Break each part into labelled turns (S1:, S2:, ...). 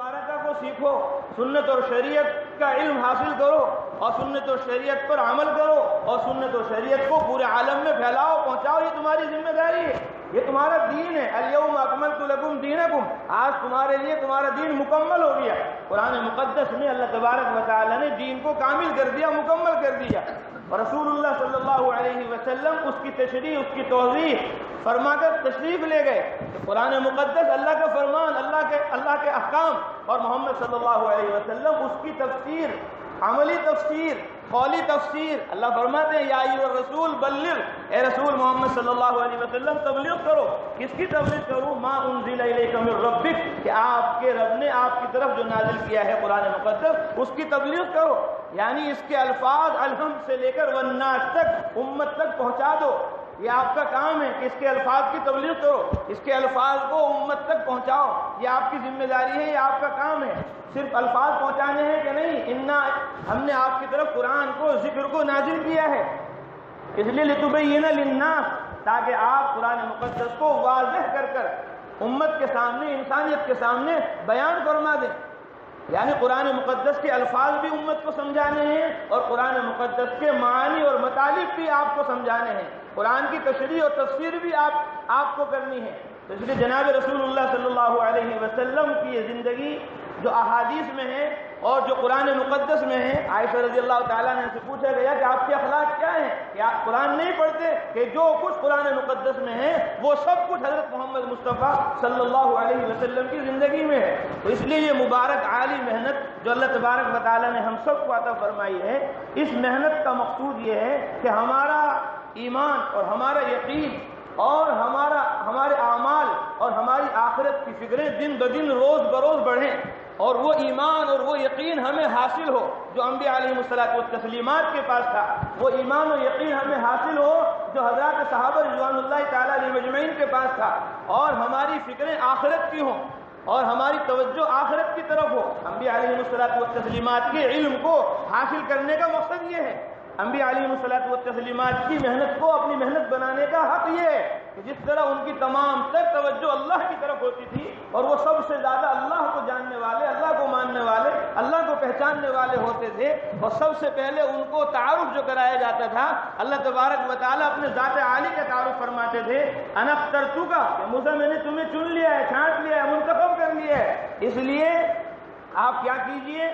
S1: مبارکہ کو سیکھو، سنت اور شریعت کا علم حاصل کرو اور سنت اور شریعت پر عمل کرو اور سنت اور شریعت کو پورے عالم میں پھیلاؤ، پہنچاؤ۔ یہ تمہاری ذمہ داری ہے، یہ تمہارا دین ہے۔ الیوم اکملت لکم دینکم، آج تمہارے لیے تمہارا دین مکمل ہو گیا۔ قرآن مقدس میں اللہ تبارک و تعالیٰ نے دین کو کامل کر دیا، مکمل کر دیا، اور رسول اللہ صلی اللہ علیہ وسلم اس کی تشریح، اس کی توضیح فرما کر تشریف لے گئے۔ قرآن مقدس اللہ کا فرمان، اللہ کے احکام، اور محمد صلی اللہ علیہ وسلم اس کی تفسیر، عملی تفسیر، قولی تفسیر۔ اللہ فرماتے ہیں یا ایھا الرسول بلغ، اے رسول محمد صلی اللہ علیہ وسلم تبلیغ کرو۔ کس کی تبلیغ کرو؟ ما انزل الیک من ربک، کہ آپ کے رب نے آپ کی طرف جو نازل کیا ہے قرآن مقدس، اس کی تبلیغ کرو، یعنی اس کے الفاظ الحمد سے لے کر والناس تک امت تک پہنچا دو۔ یہ آپ کا کام ہے کہ اس کے الفاظ کی تبلیغ کرو، اس کے الفاظ کو امت تک پہنچاؤ، یہ آپ کی ذمہ داری ہے، یہ آپ کا کام ہے۔ صرف الفاظ پہنچانے ہیں کہ نہیں، ہم نے آپ کی طرف قرآن کو، ذکر کو نازل کیا ہے، اس لیے لتبین للناس، تاکہ آپ قرآن مقدس کو واضح کر کر امت کے سامنے، انسانیت کے سامنے بیان فرما دیں۔ یعنی قرآن مقدس کے الفاظ بھی امت کو سمجھانے ہیں اور قرآن مقدس کے معانی اور مطالب بھی آپ کو سمجھانے ہیں، قرآن کی تشریح اور تفسیر بھی آپ کو کرنی ہے۔ تو اس لیے جناب رسول اللہ صلی اللہ علیہ وسلم کی یہ زندگی جو احادیث میں ہے اور جو قرآن مقدس میں ہے، عائشہ رضی اللہ تعالیٰ نے سے پوچھا گیا کہ آپ کے اخلاق کیا ہیں، کہ آپ قرآن نہیں پڑھتے، کہ جو کچھ قرآن مقدس میں ہے وہ سب کچھ حضرت محمد مصطفیٰ صلی اللہ علیہ وسلم کی زندگی میں ہے۔ تو اس لیے یہ مبارک عالی محنت جو اللہ تبارک و تعالیٰ نے ہم سب کو عطا فرمائی ہے، اس محنت کا مقصود یہ ہے کہ ہمارا ایمان اور ہمارا یقین اور ہمارے اعمال اور ہماری آخرت کی فکریں دن بدن روز بروز بڑھیں، اور وہ ایمان اور وہ یقین ہمیں حاصل ہو جو انبیاء علیہ الصلوۃ والتسلیمات کے پاس تھا، وہ ایمان اور یقین ہمیں حاصل ہو جو حضرات صحابہ رضوان اللہ تعالیٰ علیہ مجمعین کے پاس تھا، اور ہماری فکریں آخرت کی ہوں اور ہماری توجہ آخرت کی طرف ہو۔ انبیاء علیہ الصلوۃ والتسلیمات کے علم کو حاصل کرنے کا مقصد یہ ہے، انبیاء علیہ الصلوۃ والتسلیمات کی محنت کو اپنی محنت بنانے کا حق یہ ہے کہ جس طرح ان کی تمام تر توجہ اللہ کی طرف ہوتی تھی اور وہ سب سے زیادہ اللہ کو جاننے والے، اللہ کو ماننے والے، اللہ کو پہچاننے والے ہوتے تھے، اور سب سے پہلے ان کو تعارف جو کرایا جاتا تھا، اللہ تبارک و تعالیٰ اپنے ذات عالی کا تعارف فرماتے تھے، انا اخترتک، کہ موسیٰ میں نے تمہیں چن لیا ہے، چھانٹ لیا ہے، منتخب کر لیا ہے، اس لیے آپ کیا کیجئے،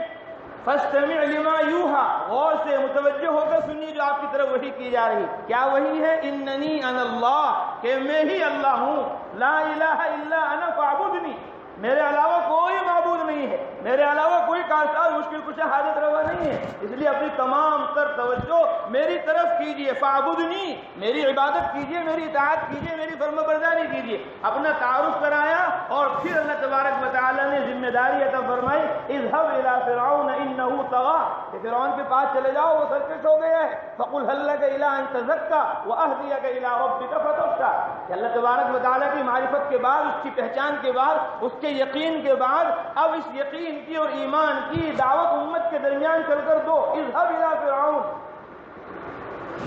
S1: فاستمع لما یوحیٰ، غور سے متوجہ ہو کر سنیے جو آپ کی طرف وحی کی جا رہی۔ کیا وحی ہے؟ اننی انا اللہ، کہ میں ہی اللہ ہوں، لا الہ الا انا فاعبدنی، میرے علاوہ کوئی معبود نہیں ہے، میرے علاوہ کوئی کارساز مشکل کشا حاجت روا نہیں ہے، اس لیے اپنی تمام تر توجہ میری طرف کیجئے، فاعبدنی، میری عبادت کیجئے، میری اطاعت کیجئے، میری فرما برداری کیجئے۔ اپنا تعارف کرایا اور پھر اللہ تبارک و تعالیٰ نے ذمہ داری عطا فرمائی، اذهب الى فرعون انه طغى، کہ فرعون کے پاس چلے جاؤ، وہ سرکش ہو گیا ہے، فقل هل لك الى ان تزكى واهديك الى ربك فتخشى، کہ اللہ تبارک و تعالیٰ کی معرفت کے بعد، اس کی پہچان کے بعد، اس کے یقین کے بعد، اب اس یقین کی اور ایمان کی دعوت امت کے درمیان چل کر دو۔ اذهب الى فرعون،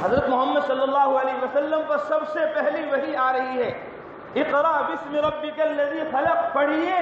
S1: حضرت محمد صلی اللہ علیہ وسلم پر سب سے پہلی وحی آ رہی ہے، اقرأ باسم ربک الذی خلق، پڑھیے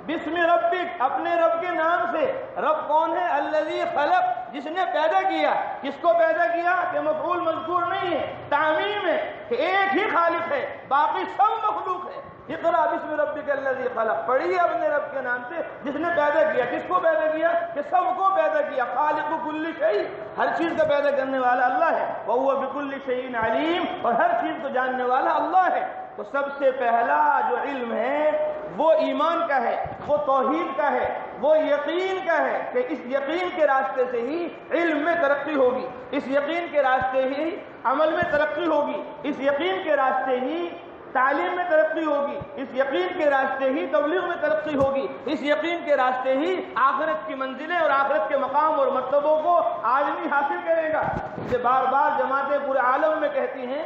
S1: بسم ربک، اپنے رب کے نام سے۔ رب کون ہے؟ الذی خلق، جس نے پیدا کیا۔ کس کو پیدا کیا؟ کہ مفعول مذکور نہیں ہے، تعمیم ہے کہ ایک ہی خالق ہے، باقی سب مخلوق ہے۔ اقرأ باسم ربک الذی خلق، پڑھیے اپنے رب کے نام سے جس نے پیدا کیا۔ کس کو پیدا کیا؟ کہ سب کو پیدا کیا۔ خالق کل شیء، ہر چیز کا پیدا کرنے والا اللہ ہے، وہو بکل شیء علیم، اور ہر چیز کو جاننے والا اللہ ہے۔ تو سب سے پہلا جو علم ہے وہ ایمان کا ہے، وہ توحید کا ہے، وہ یقین کا ہے، کہ اس یقین کے راستے سے ہی علم میں ترقی ہوگی، اس یقین کے راستے ہی عمل میں ترقی ہوگی، اس یقین کے راستے ہی تعلیم میں ترقی ہوگی، اس یقین کے راستے ہی تبلیغ میں ترقی ہوگی، اس یقین کے راستے ہی آخرت کی منزلیں اور آخرت کے مقام اور مرتبوں کو آدمی حاصل کرے گا۔ اسے بار بار جماعتیں پورے عالم میں کہتی ہیں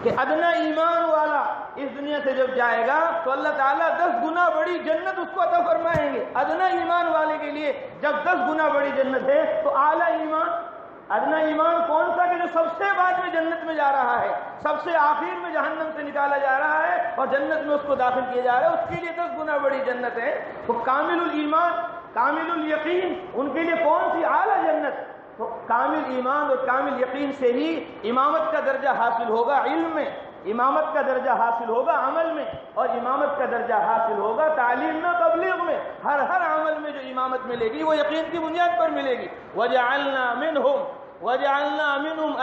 S1: کہ ادنا ایمان والا اس دنیا سے جب جائے گا تو اللہ تعالیٰ 10 گنا بڑی جنت اس کو عطا فرمائیں گے۔ ادنا ایمان والے کے لیے جب 10 گنا بڑی جنت ہے تو اعلیٰ ایمان ادنا ایمان کون سا کہ جو سب سے بعد میں جنت میں جا رہا ہے، سب سے آخر میں جہنم سے نکالا جا رہا ہے اور جنت میں اس کو داخل کیا جا رہا ہے، اس کے لیے 10 گنا بڑی جنت ہے۔ تو کامل الایمان، کامل الیقین، ان کے لیے کون سی اعلیٰ جنت؟ تو کامل ایمان اور کامل یقین سے ہی امامت کا درجہ حاصل ہوگا علم میں، امامت کا درجہ حاصل ہوگا عمل میں، اور امامت کا درجہ حاصل ہوگا تعلیم میں، تبلیغ میں۔ ہر عمل میں جو امامت ملے گی وہ یقین کی بنیاد پر ملے گی۔ وَجَعَلْنَا مِنْهُمْ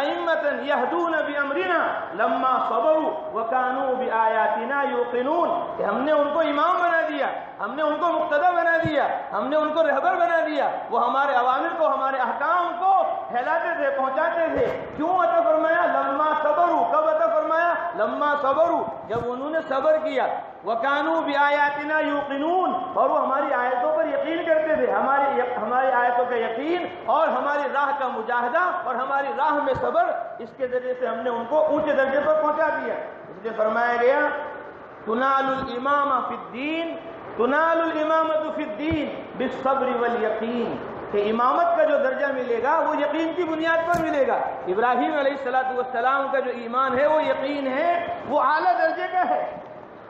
S1: أَئِمَّةً يَهْدُونَ بِأَمْرِنَا لَمَّا صَبَرُوا وَكَانُوا بِآيَاتِنَا يُوقِنُونَ، کہ ہم نے ان کو امام بنا دیا، ہم نے ان کو مقتدی بنا دیا، ہم نے ان کو رہبر بنا دیا، وہ ہمارے اوامر کو، ہمارے احکام کو پھیلاتے تھے، پہنچاتے تھے۔ کیوں عطا فرمایا لما صبروا؟ کب عطا فرمایا؟ لما صبروا، جب انہوں نے صبر کیا۔ وَكَانُوا بِآيَاتِنَا يُوقِنُونَ، اور وہ ہماری آیتوں پر یقین کرتے تھے، ہماری آیتوں کا یقین اور ہماری راہ کا مجاہدہ اور ہماری راہ میں صبر، اس کے ذریعے سے ہم نے ان کو اونچے درجے پر پہنچا دیا۔ اس لیے فرمایا گیا تُنَالُ الْإِمَامَةُ فِي الدِّينِ، تُنَالُ الْإِمَامَةُ فِي الدِّينِ بِالصَّبْرِ وَالْيَقِينِ، کہ امامت کا جو درجہ ملے گا وہ یقین کی بنیاد پر ملے گا۔ ابراہیم علیہ السلام کا جو ایمان ہے، وہ یقین ہے، وہ اعلیٰ درجے کا ہے۔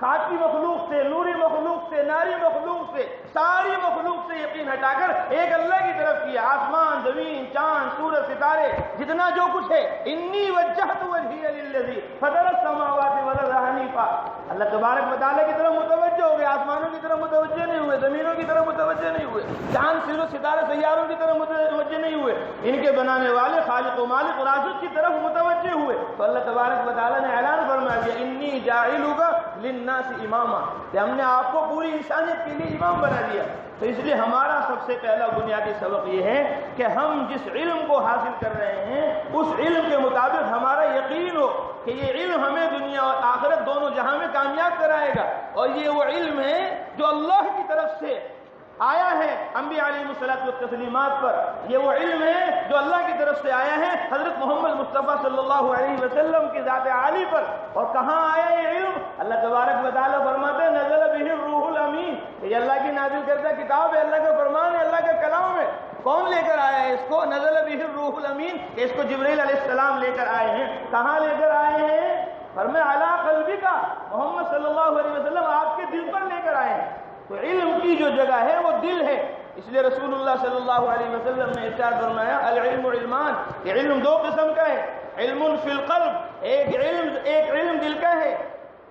S1: خاکی مخلوق سے، نوری مخلوق سے، ناری مخلوق سے، ساری مخلوق سے یقین ہٹا کر ایک اللہ کی طرف کیا۔ آسمان، زمین، چاند، سورج، ستارے، جتنا جو کچھ ہے، انی وجہت وجہی للذی فطر السماوات والارض حنیفا، اللہ تبارک و تعالیٰ کی طرف متوجہ ہو گئے، آسمانوں کی طرف متوجہ نہیں ہوئے، زمینوں کی طرف متوجہ نہیں ہوئے، چاند، سورج، ستارے، سیاروں کی طرف متوجہ نہیں ہوئے، ان کے بنانے والے خالق و مالک رازق کی طرف متوجہ ہوئے۔ تو اللہ تبارک و تعالیٰ نے اعلان فرما دیا انی جاعلک للناس اماما، کہ ہم نے آپ کو پوری انسانیت کے لیے امام بنا دیا۔ تو اس لیے ہمارا سب سے پہلا بنیادی سبق یہ ہے کہ ہم جس علم کو حاصل کر رہے ہیں اس علم کے مطابق ہمارا یقین ہو کہ یہ علم ہمیں دنیا اور آخرت دونوں جہاں میں کامیاب کرائے گا، اور یہ وہ علم ہے جو اللہ کی طرف سے آیا ہے انبیاء علیہ الصلوۃ والتسلیمات پر، یہ وہ علم ہے جو اللہ کی طرف سے آیا ہے حضرت محمد مصطفیٰ صلی اللہ علیہ وسلم کی ذات عالی پر۔ اور کہاں آیا یہ علم؟ اللہ تبارک و تعالیٰ فرماتے ہیں نزل بہ الروح الامین، یہ اللہ کی نازل کردہ کتاب ہے، اللہ کا فرمان ہے، اللہ کا کلام ہے۔ کون لے کر آیا ہے اس کو؟ نزل بہ الروح الامین، کہ اس کو جبرائیل علیہ السلام لے کر آئے ہیں۔ کہاں لے کر آئے ہیں؟ فرمایا علی قلبک، محمد صلی اللہ علیہ وسلم آپ کے دل پر لے کر آئے ہیں۔ تو علم کی جو جگہ ہے وہ دل ہے، اس لیے رسول اللہ صلی اللہ علیہ وسلم نے ارشاد فرمایا العلم علمان، یہ علم دو قسم کا ہے، علم فی القلب، ایک علم دل کا ہے،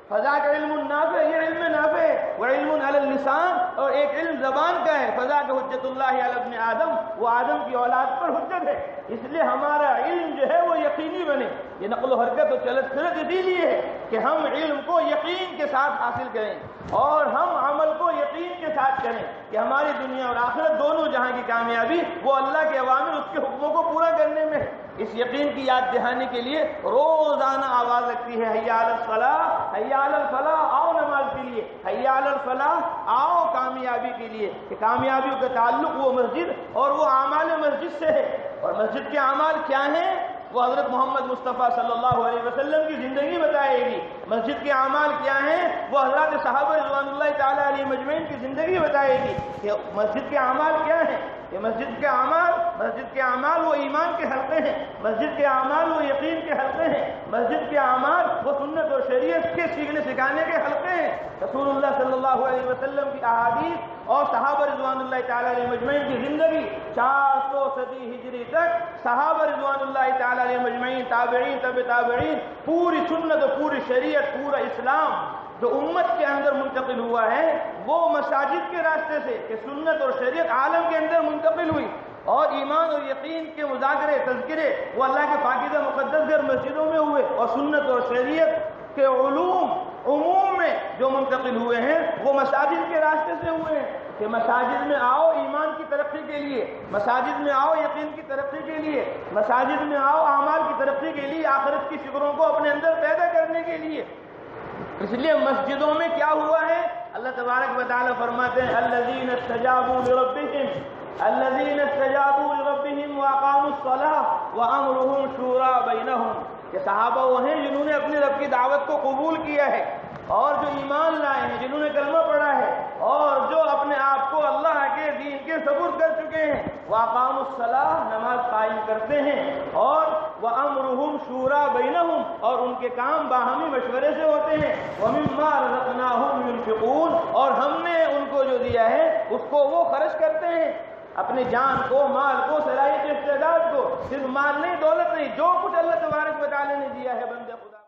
S1: فذاک علم نافع، یہ علم نافع ہے، وعلم علی اللسان، اور ایک علم زبان کا ہے، فذاک حجت اللہ علی ابن آدم، وہ آدم کی اولاد پر حجت ہے۔ اس لیے ہمارا علم جو ہے وہ یقینی بنے۔ یہ نقل و حرکت و چلت پھرت اسی لیے ہے کہ ہم علم کو یقین کے ساتھ حاصل کریں اور ہم عمل کو یقین کے ساتھ کریں کہ ہماری دنیا اور آخرت دونوں جہاں کی کامیابی وہ اللہ کے اوامر، اس کے حکموں کو پورا کرنے میں ہے۔ اس یقین کی یاد دہانی کے لیے روزانہ آواز لگتی ہے حی علی الصلاح، حی علی الفلاح، آؤ نماز کے لیے، حی علی الفلاح، آؤ کامیابی کے لیے، کہ کامیابی کا تعلق وہ مسجد اور وہ اعمال مسجد سے ہے۔ اور مسجد کے اعمال کیا ہیں؟ وہ حضرت محمد مصطفیٰ صلی اللہ علیہ وسلم کی زندگی بتائے گی۔ مسجد کے اعمال کیا ہیں؟ وہ حضرات صحابہ رضوان اللہ تعالیٰ علیہ مجمعین کی زندگی بتائے گی کہ مسجد کے اعمال کیا ہیں۔ کہ مسجد کے اعمال وہ ایمان کے حلقے ہیں، مسجد کے اعمال وہ یقین کے حلقے ہیں، مسجد کے اعمال وہ سنت اور شریعت کے سیکھنے سکھانے کے حلقے ہیں۔ رسول اللہ صلی اللہ علیہ وسلم کی احادیث اور صحابہ رضوان اللہ تعالیٰ علیہ مجمعین کی زندگی 400 صدی ہجری تک صحابہ رضوان اللہ تعالیٰ علیہ مجمعین، تابعین، تبع تابعین، پوری سنت اور پوری شریعت، پورا اسلام جو امت کے اندر منتقل ہوا ہے وہ مساجد کے راستے سے، کہ سنت اور شریعت عالم کے اندر منتقل ہوئی، اور ایمان اور یقین کے مذاکرے، تذکرے وہ اللہ کے پاکیزہ مقدس گھر مسجدوں میں ہوئے، اور سنت اور شریعت کے علوم عموم میں جو منتقل ہوئے ہیں وہ مساجد کے راستے سے ہوئے ہیں۔ کہ مساجد میں آؤ ایمان کی ترقی کے لیے، مساجد میں آؤ یقین کی ترقی کے لیے، مساجد میں آؤ اعمال کی ترقی کے لیے، آخرت کی فکروں کو اپنے اندر پیدا کرنے کے لیے۔ اس لیے مسجدوں میں کیا ہوا ہے؟ اللہ تبارک و تعالیٰ فرماتے ہیں الذین استجابوا لربهم واقاموا الصلاة وامرهم شورى بینہم، کہ صحابہ وہ ہیں جنہوں نے اپنے رب کی دعوت کو قبول کیا ہے، اور جو ایمان لائے ہیں، جنہوں نے کلمہ پڑھا ہے، اور جو اپنے آپ کو اللہ کے دین کے سپرد کر چکے ہیں، وَأَقَامُوا الصَّلَاةَ نماز قائم کرتے ہیں، اور وَأَمْرُهُمْ شُورَىٰ بَيْنَهُمْ اور ان کے کام باہمی مشورے سے ہوتے ہیں، وَمِمَّا رَزَقْنَاهُمْ يُنْفِقُونَ اور ہم نے ان کو جو دیا ہے اس کو وہ خرچ کرتے ہیں، اپنی جان کو، مال کو، صلاحیت استعداد کو، صرف مال نہیں، دولت نہیں، جو کچھ اللہ تبارک و تعالیٰ نے دیا ہے بندے خدا